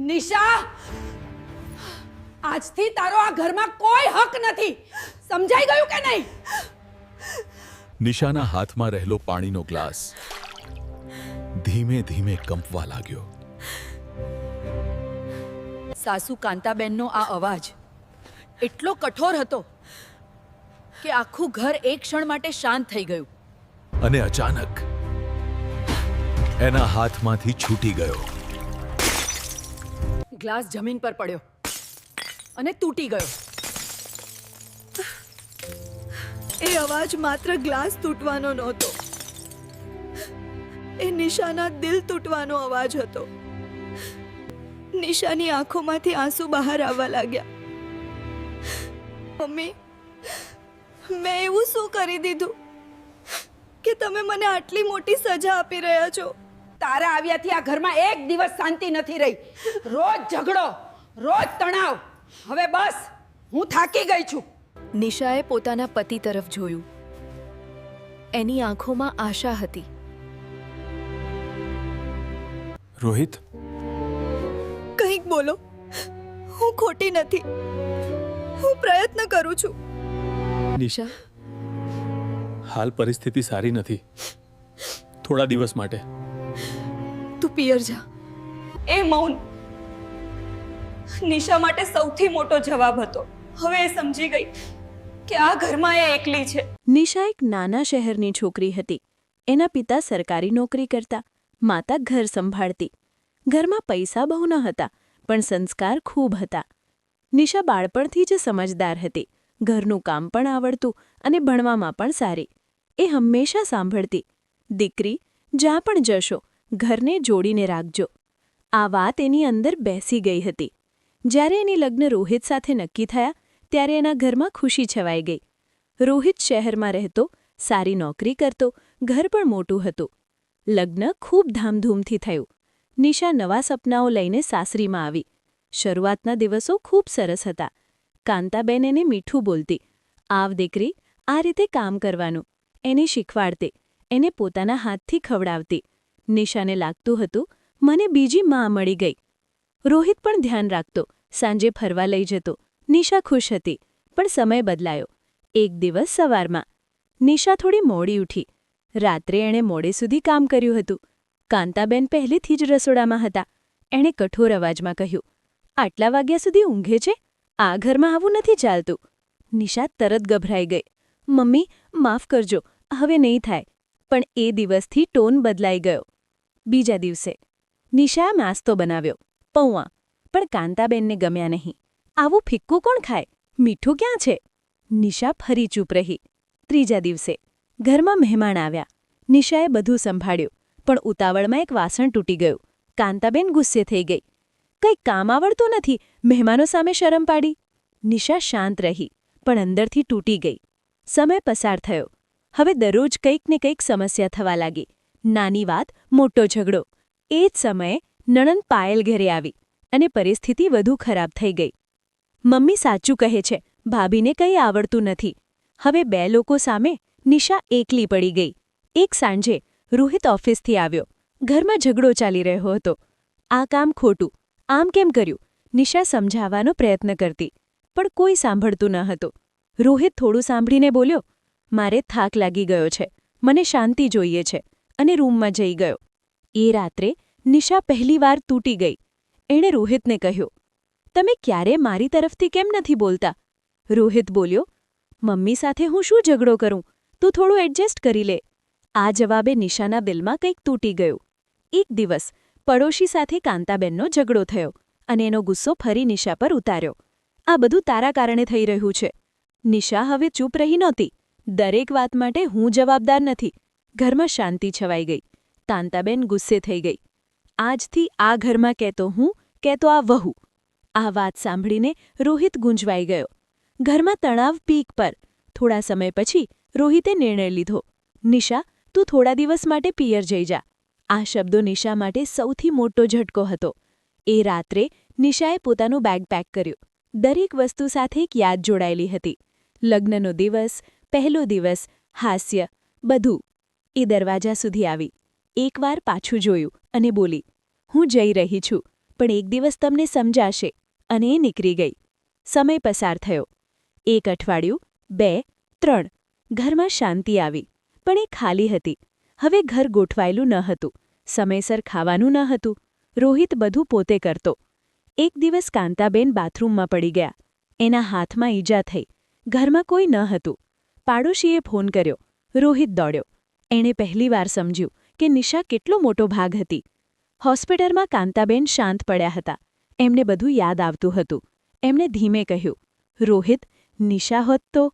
નિશા, આજથી તારો આ ઘરમાં કોઈ હક નથી. સમજાઈ ગયું કે નહીં? નિશાના હાથમાં રહેલો પાણીનો ગ્લાસ ધીમે ધીમે કંપવા લાગ્યો. સાસુ કાંતાબેનનો આ અવાજ એટલો કઠોર હતો કે આખું ઘર એક ક્ષણ માટે શાંત થઈ ગયું. અને અચાનક એના હાથમાંથી છૂટી ગયો. ગ્લાસ જમીન પર પડ્યો અને તૂટી ગયો. એ અવાજ માત્ર ગ્લાસ તૂટવાનો નહોતો, એ નિશાના દિલ તૂટવાનો અવાજ હતો. નિશાની આંખોમાંથી આંસુ બહાર આવવા લાગ્યા. મમ્મી, મેં એવું શું કરી દીધું કે તમે મને આટલી મોટી સજા આપી રહ્યા છો? તારા આવ્યાથી આ ઘરમાં એક દિવસ શાંતિ નથી રહી. રોજ ઝઘડો, રોજ તણાવ. હવે બસ, હું થાકી ગઈ છું. નિશાએ પોતાના પતિ તરફ જોયું. એની આંખોમાં આશા હતી. રોહિત, કંઈક બોલો. હું ખોટી નથી, હું પ્રયત્ન કરું છું. નિશા, હાલ પરિસ્થિતિ સારી નથી. થોડા દિવસ માટે તું પિયર જા. એ મૌન નિશા માટે સૌથી મોટો જવાબ હતો. હવે એ સમજી ગઈ કે આ ઘરમાં એ એકલી છે. નિશા એક નાના શહેરની છોકરી હતી. એના પિતા સરકારી નોકરી કરતા, માતા ઘર સંભાળતી. ઘરમાં પૈસા બહુ ન હતા, પણ સંસ્કાર ખૂબ હતા. નિશા બાળપણથી જ સમજદાર હતી. ઘરનું કામ પણ આવડતું અને ભણવામાં પણ સારી. એ હંમેશા સાંભળતી, દીકરી, જ્યાં પણ જશો ઘરને જોડીને રાખજો. આ વાત એની અંદર બેસી ગઈ હતી. જ્યારે એની લગ્ન રોહિત સાથે નક્કી થયા ત્યારે એના ઘરમાં ખુશી છવાઈ ગઈ. રોહિત શહેરમાં રહેતો, સારી નોકરી કરતો, ઘર પણ મોટું હતું. લગ્ન ખૂબ ધામધૂમથી થયું. નિશા નવા સપનાઓ લઈને સાસરીમાં આવી. શરૂઆતના દિવસો ખૂબ સરસ હતા. કાંતાબેન એને મીઠું બોલતી, આવ દીકરી, આ રીતે કામ કરવાનું, એને શીખવાડતી, એને પોતાના હાથથી ખવડાવતી. નિશાને લાગતું હતું, મને બીજી મા મળી ગઈ. રોહિત પણ ધ્યાન રાખતો, સાંજે ફરવા લઈ જતો. નિશા ખુશ હતી, પણ સમય બદલાયો. એક દિવસ સવારમાં નિશા થોડી મોડી ઉઠી. રાત્રે એણે મોડે સુધી કામ કર્યું હતું. કાંતાબેન પહેલેથી જ રસોડામાં હતા. એણે કઠોર અવાજમાં કહ્યું, આટલા વાગ્યા સુધી ઊંઘે છે? આ ઘરમાં આવું નથી ચાલતું. નિશા તરત ગભરાઈ ગઈ. મમ્મી, માફ કરજો, હવે નહીં થાય. પણ એ દિવસથી ટોન બદલાઈ ગયો. બીજા દિવસે નિશાએ નાસ્તો બનાવ્યો, પૌવા, પણ કાંતાબેનને ગમ્યા નહીં. આવું ફિક્કું કોણ ખાય? મીઠું ક્યાં છે? નિશા ફરી ચૂપ રહી. ત્રીજા દિવસે ઘરમાં મહેમાન આવ્યા. નિશાએ બધું સંભાળ્યું, પણ ઉતાવળમાં એક વાસણ તૂટી ગયું. કાંતાબેન ગુસ્સે થઈ ગઈ. કંઈ કામ આવડતું નથી, મહેમાનો સામે શરમ પાડી. નિશા શાંત રહી, પણ અંદરથી તૂટી ગઈ. સમય પસાર થયો. હવે દરરોજ કંઈક ને કંઈક સમસ્યા થવા લાગી. નાની વાત, મોટો ઝઘડો. એ જ સમયે નણંદ પાયલ ઘરે આવી અને પરિસ્થિતિ વધુ ખરાબ થઈ ગઈ. મમ્મી સાચું કહે છે, ભાભીને કંઈ આવડતું નથી. હવે બે લોકો સામે નિશા એકલી પડી ગઈ. એક સાંજે રોહિત ઓફિસથી આવ્યો. ઘરમાં ઝઘડો ચાલી રહ્યો હતો. આ કામ ખોટું, આમ કેમ કર્યું? નિશા સમજાવવાનો પ્રયત્ન કરતી, પણ કોઈ સાંભળતું ન હતું. રોહિત થોડું સાંભળીને બોલ્યો, મારે થાક લાગી ગયો છે, મને શાંતિ જોઈએ છે, અને રૂમમાં જઈ ગયો. એ રાત્રે નિશા પહેલીવાર તૂટી ગઈ. એણે રોહિતને કહ્યું, તમે ક્યારે મારી તરફથી કેમ નથી બોલતા? રોહિત બોલ્યો, મમ્મી સાથે હું શું ઝઘડો કરું? તું થોડું એડજસ્ટ કરી લે. આ જવાબે નિશાના દિલમાં કંઈક તૂટી ગયું. એક દિવસ પડોશી સાથે કાંતાબેનનો ઝઘડો થયો અને એનો ગુસ્સો ફરી નિશા પર ઉતાર્યો. આ બધું તારા કારણે થઈ રહ્યું છે. નિશા હવે ચૂપ રહી નહોતી. દરેક વાત માટે હું જવાબદાર નથી. ઘરમાં શાંતિ છવાઈ ગઈ. કાંતાબેન ગુસ્સે થઈ ગઈ. આજથી આ ઘરમાં કહેતો હું, કહેતો આ વહુ. આ વાત સાંભળીને રોહિત ગુંજવાઈ ગયો. ઘરમાં તણાવ પીક પર. થોડા સમય પછી રોહિતે નિર્ણય લીધો, નિશા, તું થોડા દિવસ માટે પિયર જઈ જા. આ શબ્દો નિશા માટે સૌથી મોટો ઝટકો હતો. એ રાત્રે નિશાએ પોતાનું બેગ પેક કર્યું. દરેક વસ્તુ સાથે એક યાદ જોડાયેલી હતી. લગ્નનો દિવસ, પહેલો દિવસ, હાસ્ય, બધું. એ દરવાજા સુધી આવી. એકવાર પાછું જોયું અને બોલી, હું જઈ રહી છું, પણ એક દિવસ તમને સમજાશે અને એ નીકળી ગઈ. સમય પસાર થયો. 1 અઠવાડિયું, 2, 3. ઘરમાં શાંતિ આવી, પણ એ ખાલી હતી. હવે ઘર ગોઠવાયેલું ન હતું, સમયસર ખાવાનું ન હતું. રોહિત બધું પોતે કરતો. એક દિવસ કાંતાબેન બાથરૂમમાં પડી ગયા. એના હાથમાં ઈજા થઈ. ઘરમાં કોઈ ન હતું. પાડોશીએ ફોન કર્યો. રોહિત દોડ્યો. એણે પહેલીવાર સમજ્યું કે નિશા કેટલો મોટો ભાગ હતી. હોસ્પિટલમાં કાંતાબેન શાંત પડ્યા હતા. એમને બધું યાદ આવતું હતું. એમણે ધીમે કહ્યું, રોહિત, નિશા હોત તો?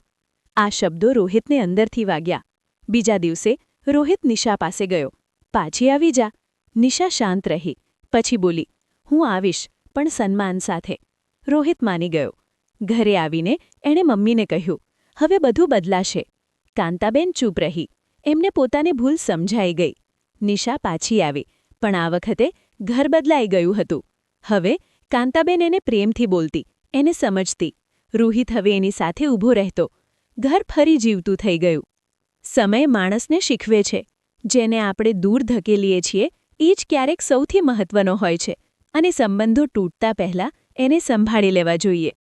આ શબ્દો રોહિતને અંદરથી વાગ્યા. બીજા દિવસે રોહિત નિશા પાસે ગયો. પાછી આવી જા. નિશા શાંત રહી. પછી બોલી, હું આવીશ, પણ સન્માન સાથે. રોહિત માની ગયો. ઘરે આવીને એણે મમ્મીને કહ્યું, હવે બધું બદલાશે. કાંતાબેન ચૂપ રહી. એમને પોતાની ભૂલ સમજાઈ ગઈ. નિશા પાછી આવી, પણ આ વખતે ઘર બદલાઈ ગયું હતું. હવે કાંતાબેન એને પ્રેમથી બોલતી, એને સમજતી. રોહિત હવે એની સાથે ઊભો રહેતો. ઘર ફરી જીવતું થઈ ગયું. સમય માણસને શીખવે છે. જેને આપણે દૂર ધકેલીએ છીએ એ જ ક્યારેક સૌથી મહત્વનો હોય છે, અને સંબંધો તૂટતા પહેલાં એને સંભાળી લેવા જોઈએ.